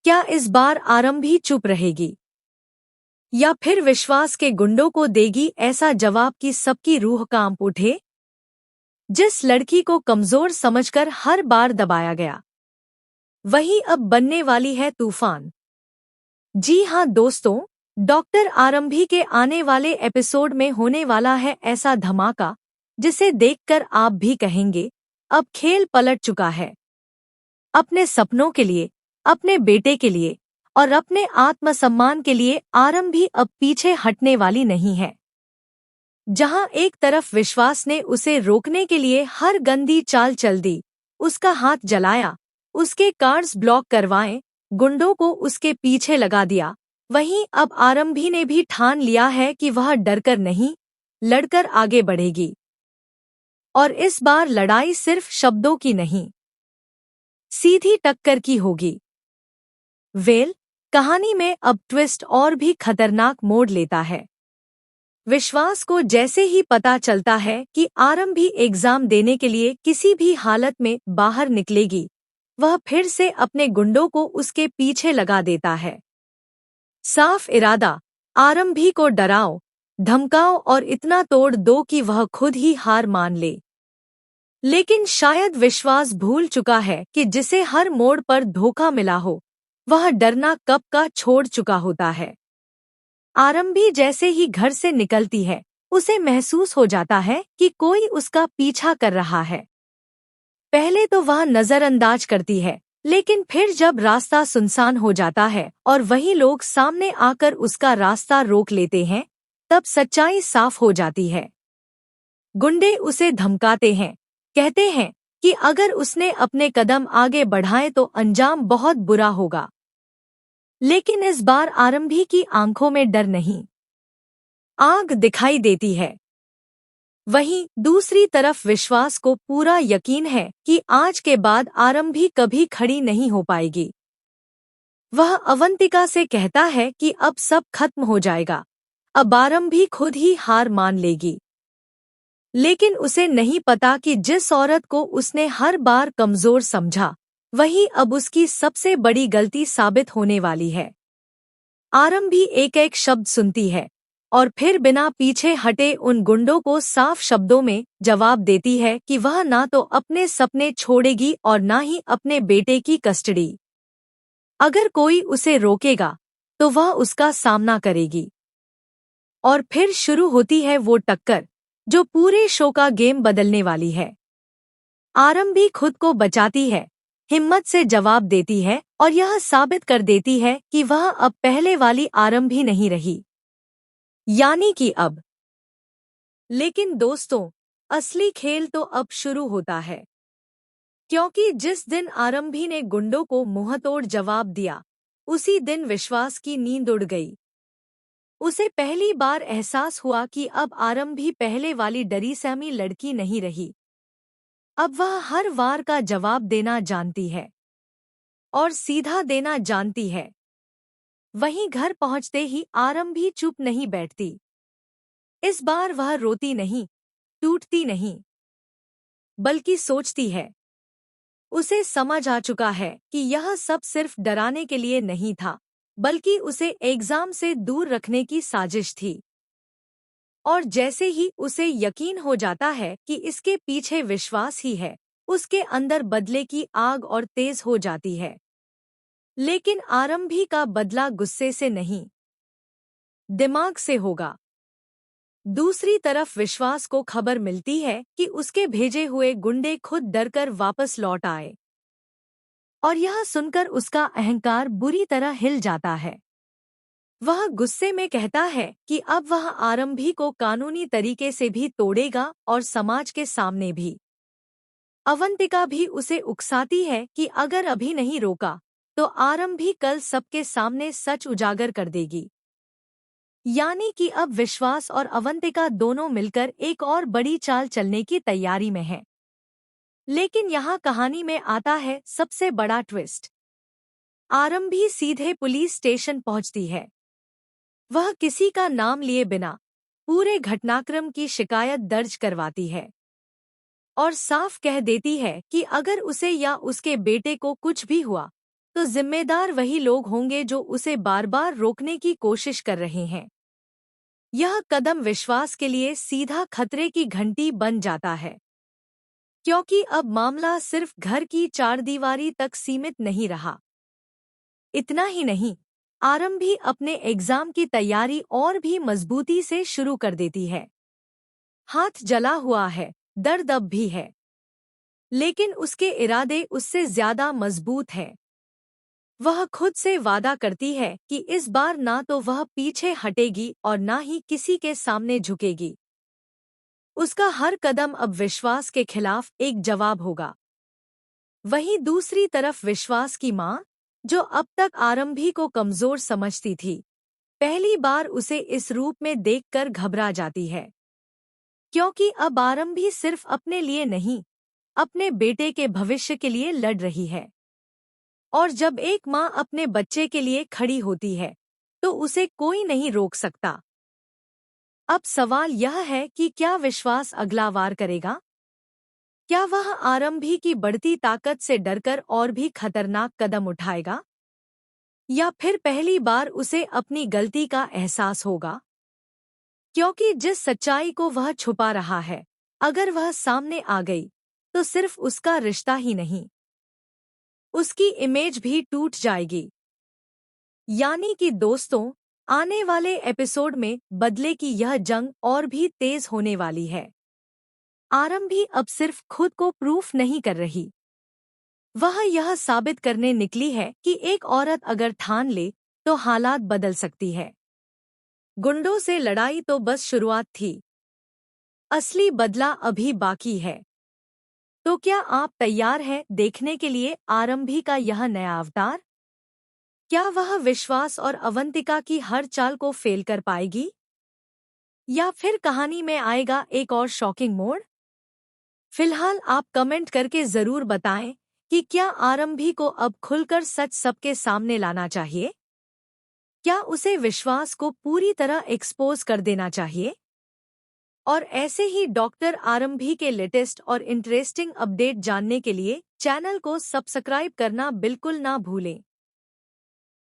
क्या इस बार आरंभी चुप रहेगी या फिर विश्वास के गुंडों को देगी ऐसा जवाब कि सबकी रूह कांप उठे? जिस लड़की को कमजोर समझकर हर बार दबाया गया, वही अब बनने वाली है तूफान। जी हां दोस्तों, डॉक्टर आरंभी के आने वाले एपिसोड में होने वाला है ऐसा धमाका जिसे देखकर आप भी कहेंगे अब खेल पलट चुका है। अपने सपनों के लिए, अपने बेटे के लिए और अपने आत्मसम्मान के लिए आरंभी अब पीछे हटने वाली नहीं है। जहां एक तरफ विश्वास ने उसे रोकने के लिए हर गंदी चाल चल दी, उसका हाथ जलाया, उसके कार्ड्स ब्लॉक करवाए, गुंडों को उसके पीछे लगा दिया, वहीं अब आरंभी ने भी ठान लिया है कि वह डरकर नहीं, लड़कर आगे बढ़ेगी। और इस बार लड़ाई सिर्फ शब्दों की नहीं, सीधी टक्कर की होगी। कहानी में अब ट्विस्ट और भी खतरनाक मोड़ लेता है। विश्वास को जैसे ही पता चलता है कि आरंभी एग्जाम देने के लिए किसी भी हालत में बाहर निकलेगी, वह फिर से अपने गुंडों को उसके पीछे लगा देता है। साफ इरादा, आरंभी को डराओ, धमकाओ और इतना तोड़ दो कि वह खुद ही हार मान ले। लेकिन शायद विश्वास भूल चुका है कि जिसे हर मोड़ पर धोखा मिला हो, वह डरना कब का छोड़ चुका होता है। आरंभी जैसे ही घर से निकलती है, उसे महसूस हो जाता है कि कोई उसका पीछा कर रहा है। पहले तो वह नजरअंदाज करती है, लेकिन फिर जब रास्ता सुनसान हो जाता है और वही लोग सामने आकर उसका रास्ता रोक लेते हैं, तब सच्चाई साफ हो जाती है। गुंडे उसे धमकाते हैं, कहते हैं कि अगर उसने अपने कदम आगे बढ़ाए तो अंजाम बहुत बुरा होगा। लेकिन इस बार आरंभी की आंखों में डर नहीं, आग दिखाई देती है। वहीं दूसरी तरफ विश्वास को पूरा यकीन है कि आज के बाद आरंभी कभी खड़ी नहीं हो पाएगी। वह अवंतिका से कहता है कि अब सब खत्म हो जाएगा, अब आरंभी खुद ही हार मान लेगी। लेकिन उसे नहीं पता कि जिस औरत को उसने हर बार कमजोर समझा, वही अब उसकी सबसे बड़ी गलती साबित होने वाली है। आरंभी एक एक शब्द सुनती है और फिर बिना पीछे हटे उन गुंडों को साफ शब्दों में जवाब देती है कि वह ना तो अपने सपने छोड़ेगी और ना ही अपने बेटे की कस्टडी। अगर कोई उसे रोकेगा तो वह उसका सामना करेगी। और फिर शुरू होती है वो टक्कर जो पूरे शो का गेम बदलने वाली है। आरंभी खुद को बचाती है, हिम्मत से जवाब देती है और यह साबित कर देती है कि वह अब पहले वाली आरंभी नहीं रही, यानी कि अब। लेकिन दोस्तों, असली खेल तो अब शुरू होता है, क्योंकि जिस दिन आरंभी ने गुंडों को मुंहतोड़ जवाब दिया, उसी दिन विश्वास की नींद उड़ गई। उसे पहली बार एहसास हुआ कि अब आरंभी पहले वाली डरी सहमी लड़की नहीं रही। अब वह हर वार का जवाब देना जानती है और सीधा देना जानती है। वहीं घर पहुंचते ही आरंभी चुप नहीं बैठती। इस बार वह रोती नहीं, टूटती नहीं, बल्कि सोचती है। उसे समझ आ चुका है कि यह सब सिर्फ डराने के लिए नहीं था, बल्कि उसे एग्जाम से दूर रखने की साजिश थी। और जैसे ही उसे यकीन हो जाता है कि इसके पीछे विश्वास ही है, उसके अंदर बदले की आग और तेज हो जाती है। लेकिन आरंभी का बदला गुस्से से नहीं, दिमाग से होगा। दूसरी तरफ विश्वास को खबर मिलती है कि उसके भेजे हुए गुंडे खुद डरकर वापस लौट आए। और यह सुनकर उसका अहंकार बुरी तरह हिल जाता है। वह गुस्से में कहता है कि अब वह आरंभी को कानूनी तरीके से भी तोड़ेगा और समाज के सामने भी। अवंतिका भी उसे उकसाती है कि अगर अभी नहीं रोका तो आरंभी कल सबके सामने सच उजागर कर देगी। यानी कि अब विश्वास और अवंतिका दोनों मिलकर एक और बड़ी चाल चलने की तैयारी में हैं। लेकिन यहाँ कहानी में आता है सबसे बड़ा ट्विस्ट। आरंभी सीधे पुलिस स्टेशन पहुंचती है। वह किसी का नाम लिए बिना पूरे घटनाक्रम की शिकायत दर्ज करवाती है और साफ कह देती है कि अगर उसे या उसके बेटे को कुछ भी हुआ तो जिम्मेदार वही लोग होंगे जो उसे बार बार रोकने की कोशिश कर रहे हैं। यह कदम विश्वास के लिए सीधा खतरे की घंटी बन जाता है, क्योंकि अब मामला सिर्फ घर की चारदीवारी तक सीमित नहीं रहा। इतना ही नहीं, आरंभ भी अपने एग्जाम की तैयारी और भी मजबूती से शुरू कर देती है। हाथ जला हुआ है, दर्द अब भी है, लेकिन उसके इरादे उससे ज्यादा मजबूत हैं। वह खुद से वादा करती है कि इस बार ना तो वह पीछे हटेगी और ना ही किसी के सामने झुकेगी। उसका हर कदम अब विश्वास के खिलाफ एक जवाब होगा। वहीं दूसरी तरफ विश्वास की माँ, जो अब तक आरंभी को कमजोर समझती थी, पहली बार उसे इस रूप में देखकर घबरा जाती है, क्योंकि अब आरंभी सिर्फ अपने लिए नहीं, अपने बेटे के भविष्य के लिए लड़ रही है। और जब एक माँ अपने बच्चे के लिए खड़ी होती है, तो उसे कोई नहीं रोक सकता। अब सवाल यह है कि क्या विश्वास अगला वार करेगा? क्या वह आरंभी की बढ़ती ताकत से डरकर और भी खतरनाक कदम उठाएगा? या फिर पहली बार उसे अपनी गलती का एहसास होगा? क्योंकि जिस सच्चाई को वह छुपा रहा है, अगर वह सामने आ गई, तो सिर्फ उसका रिश्ता ही नहीं, उसकी इमेज भी टूट जाएगी। यानी कि दोस्तों, आने वाले एपिसोड में बदले की यह जंग और भी तेज होने वाली है। आरंभी अब सिर्फ खुद को प्रूफ नहीं कर रही, वह यह साबित करने निकली है कि एक औरत अगर ठान ले तो हालात बदल सकती है। गुंडों से लड़ाई तो बस शुरुआत थी, असली बदला अभी बाकी है। तो क्या आप तैयार हैं देखने के लिए आरंभी का यह नया अवतार? क्या वह विश्वास और अवंतिका की हर चाल को फेल कर पाएगी? या फिर कहानी में आएगा एक और शॉकिंग मोड़? फिलहाल आप कमेंट करके जरूर बताएं कि क्या आरंभी को अब खुलकर सच सबके सामने लाना चाहिए? क्या उसे विश्वास को पूरी तरह एक्सपोज कर देना चाहिए? और ऐसे ही डॉक्टर आरंभी के लेटेस्ट और इंटरेस्टिंग अपडेट जानने के लिए चैनल को सब्सक्राइब करना बिल्कुल ना भूलें।